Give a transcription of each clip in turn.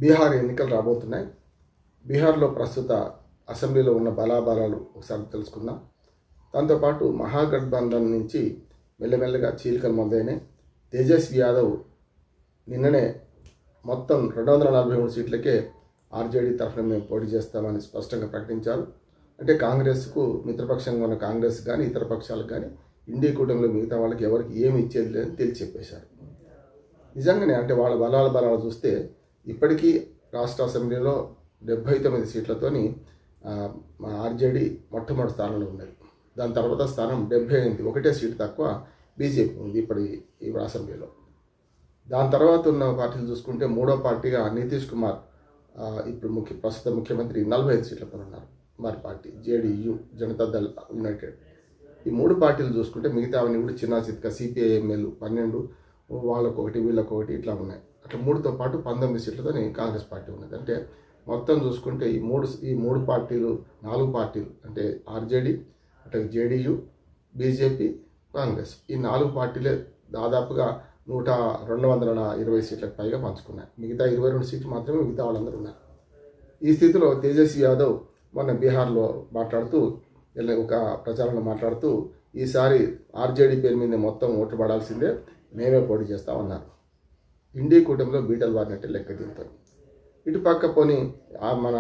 బీహార్ ఎన్నికలు రాబోతున్నాయి. బీహార్లో ప్రస్తుత అసెంబ్లీలో ఉన్న బలాబలాలు ఒకసారి తెలుసుకుందాం. దాంతోపాటు మహాగఠబంధన్ నుంచి మెల్లమెల్లగా చీలికలు మొదలైనాయి. తేజస్వి యాదవ్ నిన్ననే మొత్తం 243 సీట్లకే ఆర్జేడీ తరఫున మేము పోటీ చేస్తామని స్పష్టంగా ప్రకటించారు. అంటే కాంగ్రెస్కు మిత్రపక్షంగా ఉన్న కాంగ్రెస్ కానీ ఇతర పక్షాలకు కానీ ఇండియా కూటమిలో మిగతా వాళ్ళకి ఎవరికి ఏమి ఇచ్చేది లేదని తేల్చి చెప్పేశారు. నిజంగానే అంటే వాళ్ళ బలాలు చూస్తే ఇప్పటికీ రాష్ట్ర అసెంబ్లీలో 79 సీట్లతోని ఆర్జేడీ మొట్టమొదటి స్థానంలో ఉన్నది. దాని తర్వాత స్థానం 78, ఒకటే సీటు తక్కువ బీజేపీ ఉంది ఇప్పుడు ఈ అసెంబ్లీలో. దాని తర్వాత ఉన్న పార్టీలు చూసుకుంటే మూడో పార్టీగా నితీష్ కుమార్ ఇప్పుడు ప్రస్తుత ముఖ్యమంత్రి 45 సీట్లతో ఉన్నారు. వారి పార్టీ జేడీయూ, జనతాదళ్ యునైటెడ్. ఈ మూడు పార్టీలు చూసుకుంటే మిగతావన్నీ కూడా చిన్న చిత్క సిపిఐఎంఎల్ 12, వాళ్ళకొకటి వీళ్ళకొకటి ఇట్లా ఉన్నాయి. అట్లా మూడుతో పాటు 19 సీట్లతో కాంగ్రెస్ పార్టీ ఉన్నది. అంటే మొత్తం చూసుకుంటే ఈ మూడు పార్టీలు 4 పార్టీలు అంటే ఆర్జేడీ, అంటే జేడీయూ, బీజేపీ, కాంగ్రెస్, ఈ 4 పార్టీలే దాదాపుగా 220 సీట్లకు పైగా పంచుకున్నాయి. మిగతా 22 సీట్లు మాత్రమే మిగతా వాళ్ళందరూ ఉన్నారు. ఈ స్థితిలో తేజస్వి యాదవ్ మొన్న బీహార్లో ఒక ప్రచారంలో మాట్లాడుతూ ఈసారి ఆర్జేడీ పేరు మీద మొత్తం ఓట్లు పడాల్సిందే, మేమే పోటీ చేస్తామన్నారు. ఇండియా కూటమిలో బీటలు వారినట్టే లెక్క దిగుతారు. ఇటుపక్క పోని మన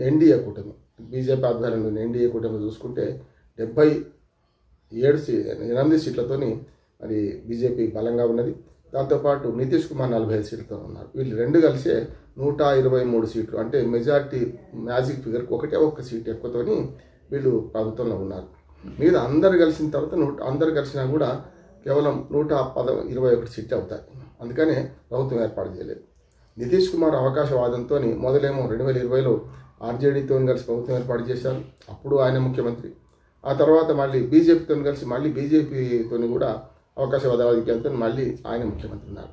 ఎన్డీఏ కూటమి, బీజేపీ ఆధ్వర్యంలో ఎన్డీఏ కూటమి చూసుకుంటే 78 సీట్లతోని మరి బీజేపీ బలంగా ఉన్నది. దాంతోపాటు నితీష్ కుమార్ 45 సీట్లతో ఉన్నారు. వీళ్ళు రెండు కలిసే 123 సీట్లు, అంటే మెజారిటీ మ్యాజిక్ ఫిగర్కి ఒక్క సీట్ ఎక్కువతోని వీళ్ళు ప్రభుత్వంలో ఉన్నారు. మీద అందరు కలిసిన తర్వాత అందరు కలిసినా కూడా కేవలం 121 సీట్లు అవుతాయి. అందుకనే ప్రభుత్వం ఏర్పాటు చేయలేదు. నితీష్ కుమార్ అవకాశవాదంతో మొదలేమో 2020లో ఆర్జేడీతో కలిసి ప్రభుత్వం ఏర్పాటు చేశారు. అప్పుడు ఆయన ముఖ్యమంత్రి. ఆ తర్వాత మళ్ళీ బీజేపీతో కలిసి మళ్ళీ బీజేపీతో కూడా అవకాశవాదాలతో మళ్ళీ ఆయన ముఖ్యమంత్రి ఉన్నారు.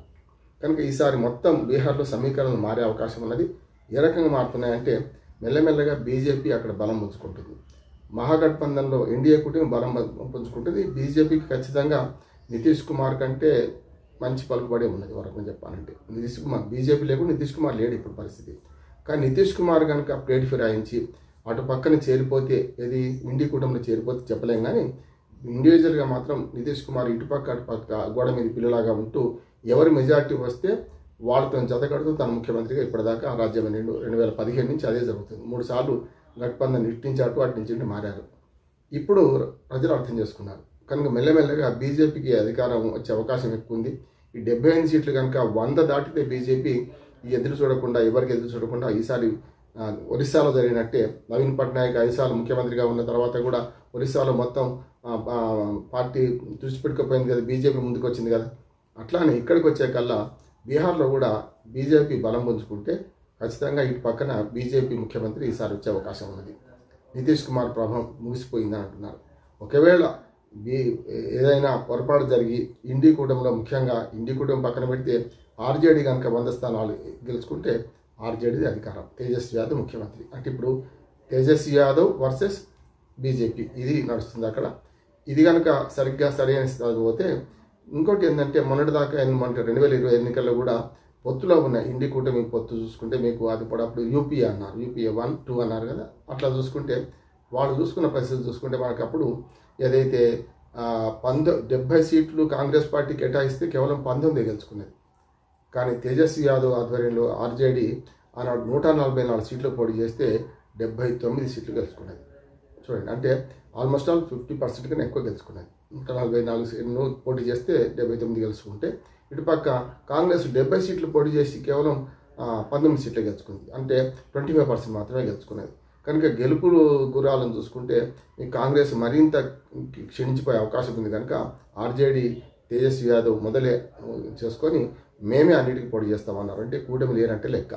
కనుక ఈసారి మొత్తం బీహార్లో సమీకరణలు మారే అవకాశం ఉన్నది. ఏ రకంగా మారుతున్నాయంటే మెల్లమెల్లగా బీజేపీ అక్కడ బలం పుంజుకుంటుంది. మహాగఠబంధన్లో ఎన్డీఏ కూటమి బలం పుంజుకుంటుంది. బీజేపీకి ఖచ్చితంగా నితీష్ కుమార్ కంటే మంచి పలుకుబడి ఉన్నది. వరకు చెప్పాలంటే నితీష్ కుమార్, బీజేపీ లేకుండా నితీష్ కుమార్ లేడు ఇప్పుడు పరిస్థితి. కానీ నితీష్ కుమార్ కనుక ప్లేట్ ఫిరాయించి అటు పక్కన చేరిపోతే, ఏది ఇండియా కూటమిలో చేరిపోతే చెప్పలేం. కానీ ఇండివిజువల్గా మాత్రం నితీష్ కుమార్ ఇటుపక్క అటుపక్క గోడ మీద పిల్లలాగా ఉంటూ ఎవరు మెజార్టీ వస్తే వాళ్ళతో జతకడుతూ తన ముఖ్యమంత్రిగా ఇప్పటిదాకా ఆ రాజ్యం 2015 నుంచి అదే జరుగుతుంది. 3 సార్లు గఠబంధన్ ఇటు నుంచి అటు నుంచి ఇటు మారారు. ఇప్పుడు ప్రజలు అర్థం చేసుకున్నారు. కనుక మెల్లమెల్లగా బీజేపీకి అధికారం వచ్చే అవకాశం ఎక్కువ ఉంది. ఈ 75 సీట్లు కనుక 100 దాటితే బీజేపీ ఎవరికి ఎదురు చూడకుండా ఈసారి ఒరిస్సాలో జరిగినట్టే నవీన్ పట్నాయక్ 5 సార్లు ముఖ్యమంత్రిగా ఉన్న తర్వాత కూడా ఒరిస్సాలో మొత్తం పార్టీ తుడిచిపెట్టుకుపోయింది కదా, బీజేపీ ముందుకు వచ్చింది కదా. అట్లానే ఇక్కడికి వచ్చే కల్లా బీహార్లో కూడా బీజేపీ బలం పుంజుకుంటే ఖచ్చితంగా ఇటు పక్కన బీజేపీ ముఖ్యమంత్రి ఈసారి వచ్చే అవకాశం ఉన్నది. నితీష్ కుమార్ ప్రభావం ముగిసిపోయిందని అంటున్నారు. ఒకవేళ ఏదైనా పొరపాటు జరిగి ఇండియా కూటమిలో, ముఖ్యంగా ఇండియా కూటమి పక్కన పెడితే ఆర్జేడీ కనుక 100 స్థానాలు గెలుచుకుంటే ఆర్జేడీది అధికారం, తేజస్వి యాదవ్ ముఖ్యమంత్రి. అంటే ఇప్పుడు తేజస్వి యాదవ్ వర్సెస్ బీజేపీ ఇది నడుస్తుంది అక్కడ. ఇది కనుక సరైన స్థాయి పోతే ఇంకోటి ఏంటంటే మొన్నటిదాకా 2020 ఎన్నికల్లో కూడా పొత్తులో ఉన్న ఇండియా కూటమి పొత్తు చూసుకుంటే మీకు అది కూడా అప్పుడు యూపీఏ అన్నారు, యూపీఏ 1, 2 అన్నారు కదా. అట్లా చూసుకుంటే వాళ్ళు చూసుకున్న పరిస్థితి చూసుకుంటే మనకు అప్పుడు ఏదైతే 70 సీట్లు కాంగ్రెస్ పార్టీ కేటాయిస్తే కేవలం 19 గెలుచుకునేది. కానీ తేజస్వి యాదవ్ ఆధ్వర్యంలో ఆర్జేడీ ఆనాడు 144 సీట్లు పోటీ చేస్తే 79 సీట్లు గెలుచుకున్నది. చూడండి, అంటే ఆల్మోస్ట్ ఆల్ 50% కన్నా ఎక్కువ గెలుచుకున్నది. 144 సీట్లు పోటీ చేస్తే 79 గెలుచుకుంటే, ఇటుపక్క కాంగ్రెస్ 70 సీట్లు పోటీ చేసి కేవలం 19 సీట్లు గెలుచుకుంది. అంటే 25% మాత్రమే గెలుచుకున్నది. కనుక గెలుపులు గురాలను చూసుకుంటే ఈ కాంగ్రెస్ మరింత క్షీణించిపోయే అవకాశం ఉంది. కనుక ఆర్జేడీ తేజస్వి యాదవ్ మొదలే చేసుకొని మేమే అన్నిటికీ పోటీ చేస్తామన్నారు. అంటే కూటమి లేనంటే లెక్క.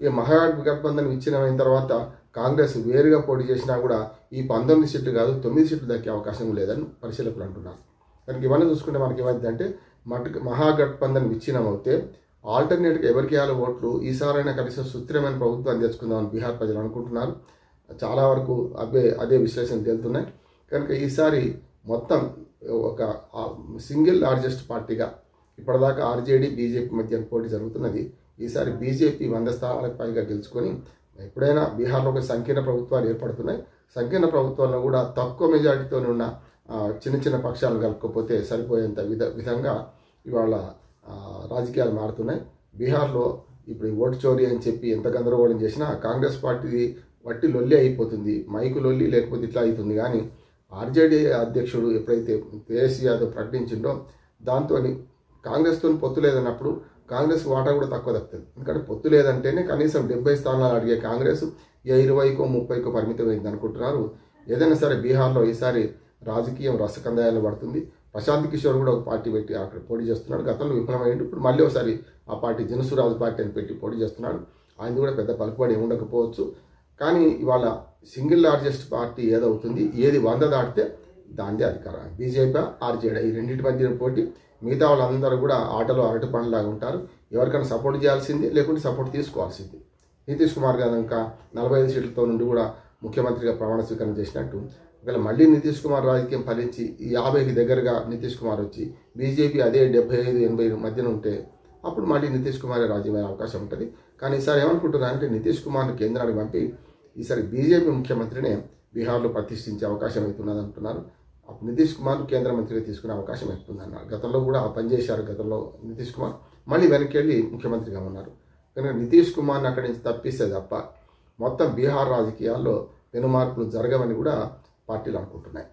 ఇక మహాగఠబంధన్ విచ్ఛిన్నమైన తర్వాత కాంగ్రెస్ వేరుగా పోటీ చేసినా కూడా ఈ 19 సీట్లు కాదు 9 సీట్లు దక్కే అవకాశం లేదని పరిశీలకులు అంటున్నారు. కనుక ఇవన్నీ చూసుకుంటే మనకి ఏమైందంటే మహాగఠబంధన్ విచ్ఛిన్నమవుతే ఆల్టర్నేట్గా ఎవరికి వేయాలి ఓట్లు, ఈసారైనా కనీసం సుస్థిరమైన ప్రభుత్వాన్ని తెచ్చుకుందామని బీహార్ ప్రజలు అనుకుంటున్నారు. చాలా వరకు అదే విశ్లేషణ తేలుతున్నాయి. కనుక ఈసారి మొత్తం ఒక సింగిల్ లార్జెస్ట్ పార్టీగా ఇప్పటిదాకా ఆర్జేడీ బీజేపీ మధ్య పోటీ జరుగుతున్నది. ఈసారి బీజేపీ 100 స్థానాలకు పైగా గెలుచుకొని ఎప్పుడైనా బీహార్లో ఒక సంకీర్ణ ప్రభుత్వాలు ఏర్పడుతున్నాయి. సంకీర్ణ ప్రభుత్వంలో కూడా తక్కువ మెజారిటీతో ఉన్న చిన్న చిన్న పక్షాలను కలుపుకోకపోతే సరిపోయేంత విధంగా ఇవాళ రాజకీయాలు మారుతున్నాయి. బీహార్లో ఇప్పుడు ఓటు చోరీ అని చెప్పి ఎంత గందరగోళం చేసినా కాంగ్రెస్ పార్టీ వట్టి లొల్లి అయిపోతుంది. మైకు లొల్లి లేకపోతే ఇట్లా అవుతుంది. కానీ ఆర్జేడీ అధ్యక్షుడు ఎప్పుడైతే తేజస్వి యాదవ్ ప్రకటించిండో దాంతో కాంగ్రెస్తో పొత్తు లేదన్నప్పుడు కాంగ్రెస్ వాటా కూడా తక్కువ దక్కుతుంది. ఎందుకంటే పొత్తు లేదంటేనే కనీసం 70 స్థానాలు అడిగే కాంగ్రెస్ 20కో 30కో పరిమితమైంది అనుకుంటున్నారు. ఏదైనా సరే బీహార్లో ఈసారి రాజకీయం రసకందాయాలు పడుతుంది. ప్రశాంత్ కిషోర్ కూడా ఒక పార్టీ పెట్టి అక్కడ పోటీ చేస్తున్నాడు. గతంలో విఫలమైంది. ఇప్పుడు మళ్ళీ ఒకసారి ఆ పార్టీ జనసురాజ్ పార్టీ అని పెట్టి పోటీ చేస్తున్నాడు. ఆయన కూడా పెద్ద పలుకుబడి ఉండకపోవచ్చు. కానీ ఇవాళ సింగిల్ లార్జెస్ట్ పార్టీ ఏదవుతుంది, ఏది 100 దాటితే దాందే అధికారం. బీజేపీ ఆర్జేడీ ఈ రెండింటి మధ్య పోటీ. మిగతా వాళ్ళందరూ కూడా ఆటలో అరటి పండులాగా ఉంటారు. ఎవరికైనా సపోర్ట్ చేయాల్సింది, లేకుంటే సపోర్ట్ తీసుకోవాల్సింది. నితీష్ కుమార్ గారు ఇంకా 45 సీట్లతో నుండి కూడా ముఖ్యమంత్రిగా ప్రమాణ స్వీకారం చేసినట్టు ఒకవేళ మళ్ళీ నితీష్ కుమార్ రాజకీయం ఫలించి ఈ 50కి దగ్గరగా నితీష్ కుమార్ వచ్చి బీజేపీ అదే 75-80 మధ్యన ఉంటే అప్పుడు మళ్ళీ నితీష్ కుమార్ రాజ్యమైన అవకాశం ఉంటుంది. కానీ ఈసారి ఏమనుకుంటున్నారంటే నితీష్ కుమార్ను కేంద్రానికి పంపి ఈసారి బీజేపీ ముఖ్యమంత్రినే బీహార్లో ప్రతిష్ఠించే అవకాశం అవుతున్నది అంటున్నారు. అప్పుడు నితీష్ కుమార్ కేంద్ర మంత్రిగా తీసుకునే అవకాశం అవుతుందన్నారు. గతంలో కూడా పనిచేశారు. గతంలో నితీష్ కుమార్ మళ్ళీ వెనక్కి వెళ్ళి ముఖ్యమంత్రిగా ఉన్నారు. కనుక నితీష్ కుమార్ని అక్కడి నుంచి తప్పిస్తే తప్ప మొత్తం బీహార్ రాజకీయాల్లో పెను మార్పులు జరగవని కూడా పార్టీలు అనుకుంటున్నాయి.